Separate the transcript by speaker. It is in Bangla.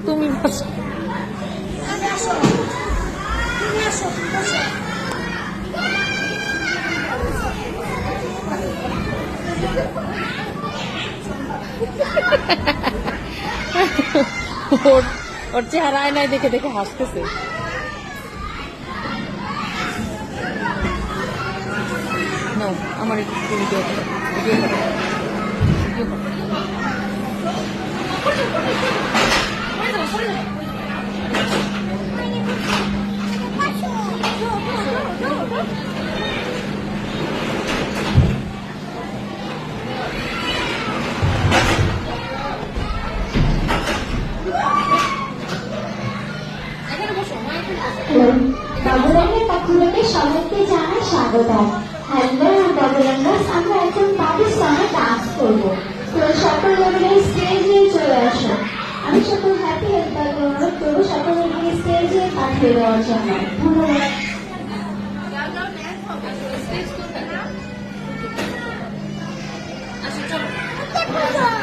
Speaker 1: তুমি বসো। ওর চেহারা আয়নায় দেখে দেখে হাসতেছে। নাও আমার একটু ভিডিও করো, ভিডিও করো, ভিডিও করো।
Speaker 2: বাবুরাঙ্গের পক্ষ থেকে সবাইকে জানাই স্বাগতম। হ্যালো বাবুরাঙ্গাস, আমরা এখন পাকিস্তানে ডান্স করবো। তো সকল লোকেরা স্টেজে চলে আসো। আমি সকল হ্যাপি হেল্পারকে অনুরোধ করবো সকলকে স্টেজে পাঠিয়ে দেওয়ার জন্য। ধন্যবাদ।
Speaker 1: আচ্ছা চলো।